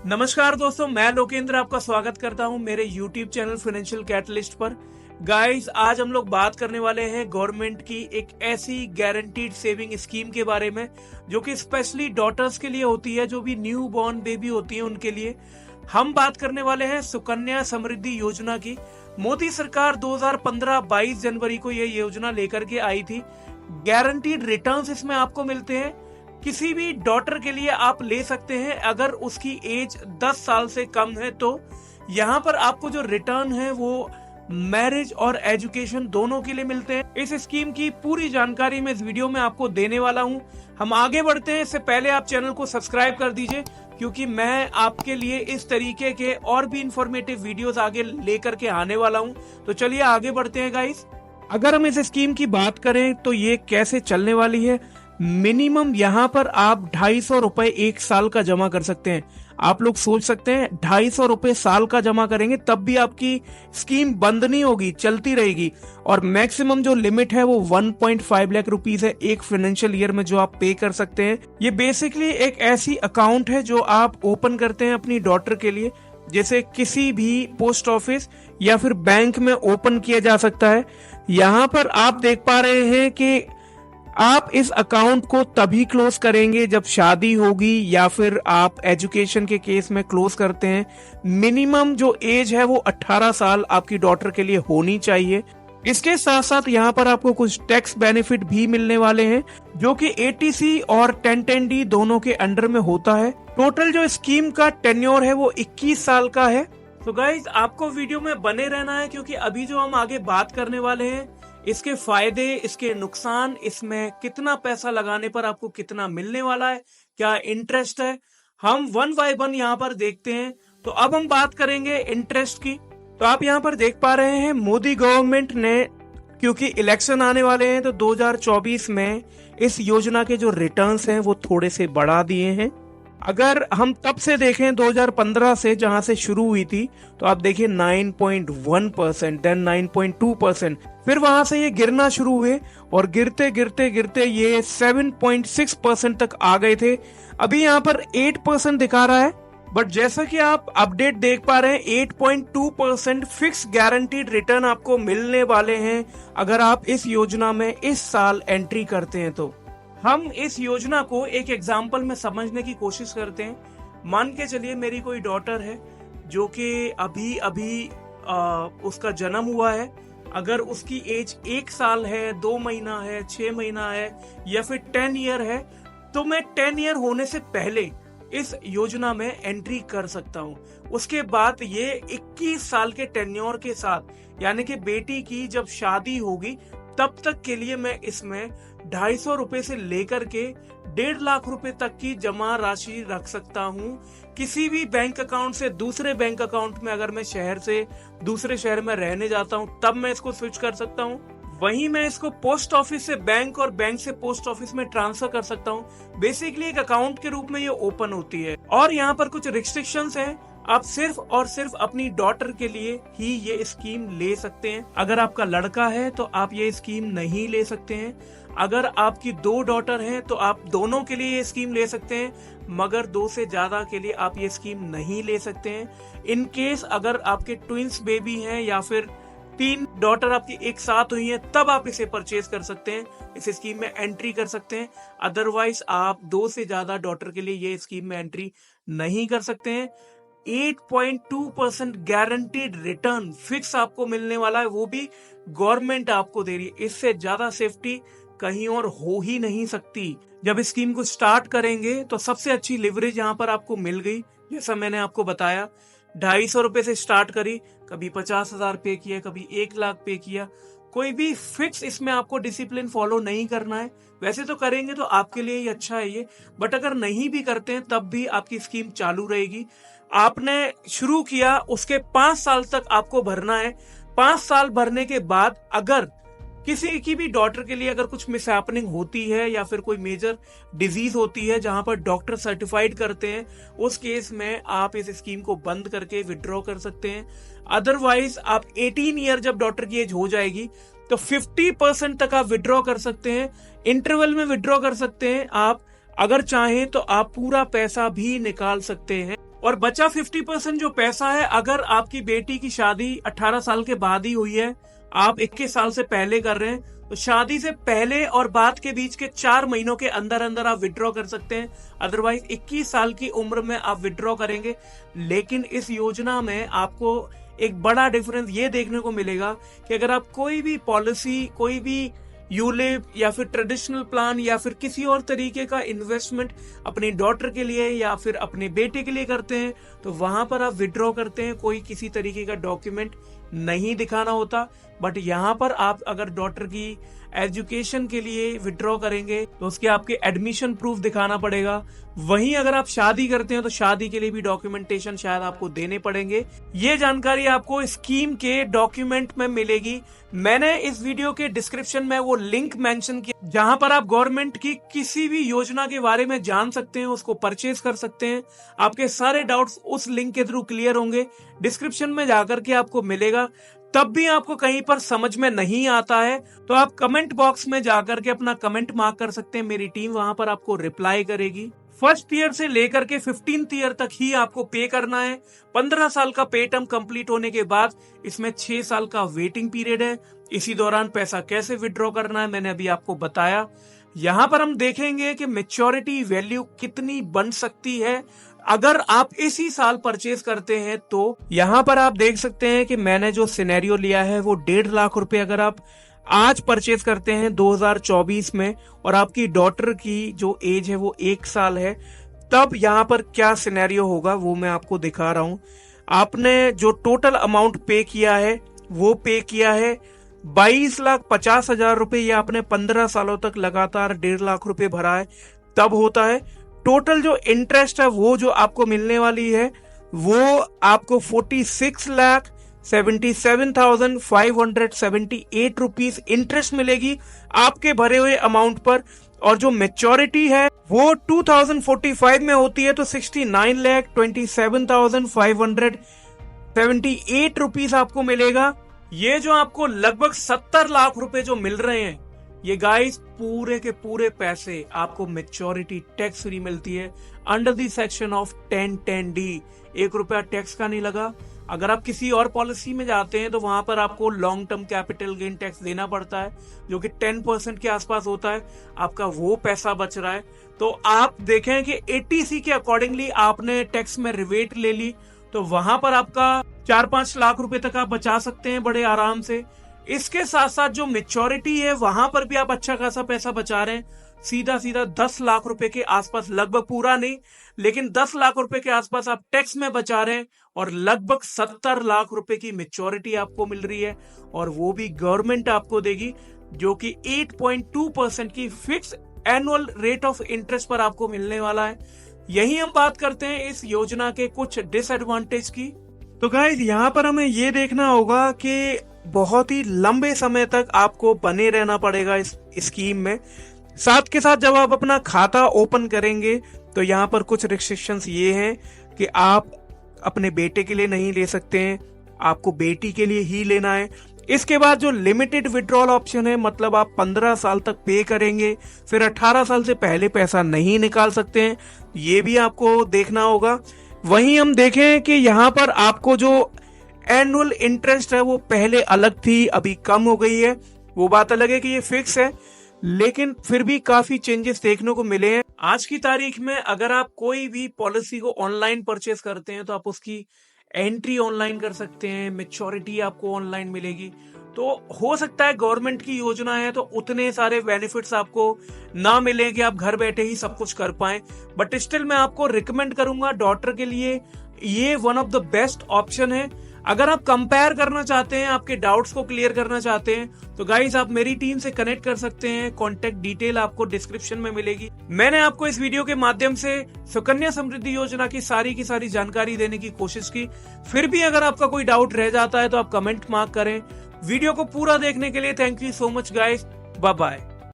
नमस्कार दोस्तों, मैं लोकेंद्र आपका स्वागत करता हूं मेरे YouTube चैनल फाइनेंशियल कैटलिस्ट पर। गाइस, आज हम लोग बात करने वाले हैं गवर्नमेंट की एक ऐसी गारंटीड सेविंग स्कीम के बारे में जो कि स्पेशली डॉटर्स के लिए होती है, जो भी न्यू बॉर्न बेबी होती है उनके लिए। हम बात करने वाले हैं सुकन्या समृद्धि योजना की। मोदी सरकार 2015-22 जनवरी को यह योजना लेकर के आई थी। गारंटीड रिटर्न्स इसमें आपको मिलते हैं। किसी भी डॉटर के लिए आप ले सकते हैं अगर उसकी एज 10 साल से कम है, तो यहाँ पर आपको जो रिटर्न है वो मैरिज और एजुकेशन दोनों के लिए मिलते हैं। इस स्कीम की पूरी जानकारी मैं इस वीडियो में आपको देने वाला हूँ। हम आगे बढ़ते हैं, इससे पहले आप चैनल को सब्सक्राइब कर दीजिए, क्योंकि मैं आपके लिए इस तरीके के और भी इंफॉर्मेटिव वीडियोस आगे लेकर के आने वाला हूँ। तो चलिए आगे बढ़ते हैं गाइस। अगर हम इस स्कीम की बात करें तो ये कैसे चलने वाली है। मिनिमम यहाँ पर आप 250 रुपए एक साल का जमा कर सकते हैं। आप लोग सोच सकते हैं 250 रुपए साल का जमा करेंगे तब भी आपकी स्कीम बंद नहीं होगी, चलती रहेगी। और मैक्सिमम जो लिमिट है वो 1.5 लाख रुपीस है एक फाइनेंशियल ईयर में जो आप पे कर सकते हैं। ये बेसिकली एक ऐसी अकाउंट है जो आप ओपन करते हैं अपनी डॉटर के लिए, जैसे किसी भी पोस्ट ऑफिस या फिर बैंक में ओपन किया जा सकता है। यहाँ पर आप देख पा रहे हैं कि आप इस अकाउंट को तभी क्लोज करेंगे जब शादी होगी या फिर आप एजुकेशन के केस में क्लोज करते हैं। मिनिमम जो एज है वो 18 साल आपकी डॉटर के लिए होनी चाहिए। इसके साथ साथ यहाँ पर आपको कुछ टैक्स बेनिफिट भी मिलने वाले हैं, जो कि ATC और 1010D दोनों के अंडर में होता है। टोटल जो स्कीम का टेन्योर है वो 21 साल का है। तो गाइज, आपको वीडियो में बने रहना है, क्योंकि अभी जो हम आगे बात करने वाले हैं, इसके फायदे, इसके नुकसान, इसमें कितना पैसा लगाने पर आपको कितना मिलने वाला है, क्या इंटरेस्ट है, हम वन बाय वन यहाँ पर देखते हैं। तो अब हम बात करेंगे इंटरेस्ट की। तो आप यहाँ पर देख पा रहे हैं मोदी गवर्नमेंट ने, क्योंकि इलेक्शन आने वाले हैं, तो 2024 में इस योजना के जो रिटर्न्स हैं वो थोड़े से बढ़ा दिए हैं। अगर हम तब से देखें 2015 से जहां से शुरू हुई थी, तो आप देखिए 9.1%, देन 9.2%, फिर वहां से ये गिरना शुरू हुए और गिरते गिरते गिरते ये 7.6% तक आ गए थे। अभी यहाँ पर 8% दिखा रहा है, बट जैसा कि आप अपडेट देख पा रहे हैं 8.2% फिक्स गारंटीड रिटर्न आपको मिलने वाले हैं अगर आप इस योजना में इस साल एंट्री करते हैं। तो हम इस योजना को एक एग्जाम्पल में समझने की कोशिश करते हैं। मान के चलिए मेरी कोई डॉटर है जो कि अभी अभी उसका जन्म हुआ है। अगर उसकी एज 1 साल है, 2 महीना है, 6 महीना है या फिर 10 ईयर है, तो मैं 10 ईयर होने से पहले इस योजना में एंट्री कर सकता हूँ। उसके बाद ये 21 साल के टेन्योर के साथ, यानी कि बेटी की जब शादी होगी तब तक के लिए मैं इसमें 250 रुपए से लेकर के 1.5 लाख रुपए तक की जमा राशि रख सकता हूँ। किसी भी बैंक अकाउंट से दूसरे बैंक अकाउंट में, अगर मैं शहर से दूसरे शहर में रहने जाता हूँ तब मैं इसको स्विच कर सकता हूँ। वहीं मैं इसको पोस्ट ऑफिस से बैंक और बैंक से पोस्ट ऑफिस में ट्रांसफर कर सकता हूँ। बेसिकली एक अकाउंट के रूप में ये ओपन होती है। और यहाँ पर कुछ रिस्ट्रिक्शंस हैं। आप सिर्फ और सिर्फ अपनी डॉटर के लिए ही ये स्कीम ले सकते हैं। अगर आपका लड़का है तो आप ये स्कीम नहीं ले सकते हैं। अगर आपकी 2 डॉटर हैं तो आप दोनों के लिए ये स्कीम ले सकते हैं, मगर 2 से ज्यादा के लिए आप ये स्कीम नहीं ले सकते हैं। इन केस अगर आपके ट्विंस बेबी हैं या फिर 3 डॉटर आपकी एक साथ हुई हैं, तब आप इसे परचेज कर सकते हैं, इस स्कीम में एंट्री कर सकते हैं। अदरवाइज आप 2 से ज्यादा डॉटर के लिए ये स्कीम में एंट्री नहीं कर सकते हैं। 8.2% गारंटीड रिटर्न फिक्स आपको मिलने वाला है, वो भी गवर्नमेंट आपको दे रही है। इससे ज्यादा सेफ्टी कहीं और हो ही नहीं सकती। जब स्कीम को स्टार्ट करेंगे तो सबसे अच्छी लिवरेज यहाँ पर आपको मिल गई। जैसा मैंने आपको बताया, 250 रुपए से स्टार्ट करी, कभी 50,000 पे किया, कभी 1 लाख पे किया। कोई भी फिक्स इसमें आपको डिसिप्लिन फॉलो नहीं करना है। वैसे तो करेंगे तो आपके लिए ही अच्छा है ये, बट अगर नहीं भी करते हैं तब भी आपकी स्कीम चालू रहेगी। आपने शुरू किया, उसके 5 साल तक आपको भरना है। 5 साल भरने के बाद अगर किसी की भी डॉटर के लिए अगर कुछ मिसहैपनिंग होती है या फिर कोई मेजर डिजीज होती है जहां पर डॉक्टर सर्टिफाइड करते हैं, उस केस में आप इस स्कीम को बंद करके विड्रॉ कर सकते हैं। अदरवाइज आप 18 ईयर जब डॉटर की एज हो जाएगी तो 50% तक आप विड्रॉ कर सकते हैं। इंटरवल में विड्रॉ कर सकते हैं। आप अगर चाहें तो आप पूरा पैसा भी निकाल सकते हैं। और बचा 50% जो पैसा है, अगर आपकी बेटी की शादी 18 साल के बाद ही हुई है, आप 21 साल से पहले कर रहे हैं, तो शादी से पहले और बाद के बीच के 4 महीनों के अंदर अंदर आप विड्रॉ कर सकते हैं। अदरवाइज 21 साल की उम्र में आप विड्रॉ करेंगे। लेकिन इस योजना में आपको एक बड़ा डिफरेंस ये देखने को मिलेगा कि अगर आप कोई भी पॉलिसी, कोई भी यूलिप या फिर ट्रेडिशनल प्लान या फिर किसी और तरीके का इन्वेस्टमेंट अपनी डॉटर के लिए या फिर अपने बेटे के लिए करते हैं, तो वहां पर आप विड्रॉ करते हैं, कोई किसी तरीके का डॉक्यूमेंट नहीं दिखाना होता। बट यहाँ पर आप अगर डॉटर की एजुकेशन के लिए विड्रॉ करेंगे तो उसके आपके एडमिशन प्रूफ दिखाना पड़ेगा। वहीं अगर आप शादी करते हैं तो शादी के लिए भी डॉक्यूमेंटेशन शायद आपको देने पड़ेंगे। ये जानकारी आपको स्कीम के डॉक्यूमेंट में मिलेगी। मैंने इस वीडियो के डिस्क्रिप्शन में वो लिंक मेंशन किया जहां पर आप गवर्नमेंट की किसी भी योजना के बारे में जान सकते हैं, उसको परचेज कर सकते हैं। आपके सारे डाउट्स उस लिंक के थ्रू क्लियर होंगे। डिस्क्रिप्शन में जाकर के आपको मिलेगा। तब भी आपको कहीं पर समझ में नहीं आता है तो आप कमेंट बॉक्स में जाकर के अपना कमेंट मार्क कर सकते हैं। मेरी टीम वहां पर आपको रिप्लाई करेगी। फर्स्ट ईयर से लेकर के 15th ईयर तक ही आपको पे करना है। 15 साल का पे टर्म कंप्लीट होने के बाद इसमें 6 साल का वेटिंग पीरियड है। इसी दौरान पैसा कैसे विड्रॉ करना है मैंने अभी आपको बताया। यहाँ पर हम देखेंगे कि मैच्योरिटी वैल्यू कितनी बन सकती है अगर आप इसी साल परचेज करते हैं। तो यहाँ पर आप देख सकते हैं कि मैंने जो सिनेरियो लिया है वो 1.5 लाख रुपए अगर आप आज परचेज करते हैं 2024 में और आपकी डॉटर की जो एज है वो 1 साल है, तब यहाँ पर क्या सिनेरियो होगा वो मैं आपको दिखा रहा हूं। आपने जो टोटल अमाउंट पे किया है वो पे किया है 22,50,000 रुपए। ये आपने 15 सालों तक लगातार 1.5 लाख रुपए भरा है, तब होता है। टोटल जो इंटरेस्ट है वो जो आपको मिलने वाली है वो आपको 46,77,578 रुपीज इंटरेस्ट मिलेगी आपके भरे हुए अमाउंट पर। और जो मैच्योरिटी है वो 2045 में होती है, तो 69,27,578 रुपीज आपको मिलेगा। ये जो आपको लगभग 70 लाख रुपए जो मिल रहे हैं, ये गाइस पूरे के पूरे पैसे आपको मैच्योरिटी टैक्स फ्री मिलती है under the section of 1010D। 1 रुपया टैक्स का नहीं लगा। अगर आप किसी और पॉलिसी में जाते हैं तो वहां पर आपको long term capital gain tax देना पड़ता है जो कि 10% के आसपास होता है। आपका वो पैसा बच रहा है। तो आप देखें कि ATC के अकॉर्डिंगली आपने टैक्स में रिबेट ले ली तो वहां पर आपका 4-5 लाख रुपए तक आप बचा सकते हैं बड़े आराम से। इसके साथ साथ जो मैच्योरिटी है वहां पर भी आप अच्छा खासा पैसा बचा रहे हैं। सीधा 10 लाख रुपए के आसपास, लगभग पूरा नहीं लेकिन 10 लाख रुपए के आसपास आप टैक्स में बचा रहे हैं और लगभग 70 लाख रुपए की मैच्योरिटी आपको मिल रही है और वो भी गवर्नमेंट आपको देगी जो कि 8.2% की fix annual rate of interest पर आपको मिलने वाला है। यही हम बात करते हैं इस योजना के कुछ डिसएडवांटेज की। तो गाइस यहाँ पर हमें ये देखना होगा कि बहुत ही लंबे समय तक आपको बने रहना पड़ेगा इस स्कीम में। साथ के साथ जब आप अपना खाता ओपन करेंगे तो यहाँ पर कुछ रिस्ट्रिक्शंस ये हैं कि आप अपने बेटे के लिए नहीं ले सकते हैं, आपको बेटी के लिए ही लेना है। इसके बाद जो लिमिटेड विड्रॉल ऑप्शन है, मतलब आप 15 साल तक पे करेंगे, फिर 18 साल से पहले पैसा नहीं निकाल सकते हैं, ये भी आपको देखना होगा। वहीं हम देखें कि यहाँ पर आपको जो एनुअल इंटरेस्ट है वो पहले अलग थी, अभी कम हो गई है। वो बात अलग है कि ये फिक्स है, लेकिन फिर भी काफी चेंजेस देखने को मिले हैं। आज की तारीख में अगर आप कोई भी पॉलिसी को ऑनलाइन परचेस करते हैं तो आप उसकी एंट्री ऑनलाइन कर सकते हैं, मैच्योरिटी आपको ऑनलाइन मिलेगी। तो हो सकता है गवर्नमेंट की योजना है तो उतने सारे बेनिफिट्स आपको ना मिले कि आप घर बैठे ही सब कुछ कर पाएं, बट स्टिल मैं आपको रिकमेंड करूंगा डॉटर के लिए ये one of the best option है। अगर आप कंपेयर करना चाहते हैं, आपके डाउट्स को क्लियर करना चाहते हैं तो गाइस आप मेरी टीम से कनेक्ट कर सकते हैं। कॉन्टेक्ट डिटेल आपको डिस्क्रिप्शन में मिलेगी। मैंने आपको इस वीडियो के माध्यम से सुकन्या समृद्धि योजना की सारी जानकारी देने की कोशिश की। फिर भी अगर आपका कोई डाउट रह जाता है तो आप कमेंट मार्क करें। वीडियो को पूरा देखने के लिए thank you so much guys, bye bye.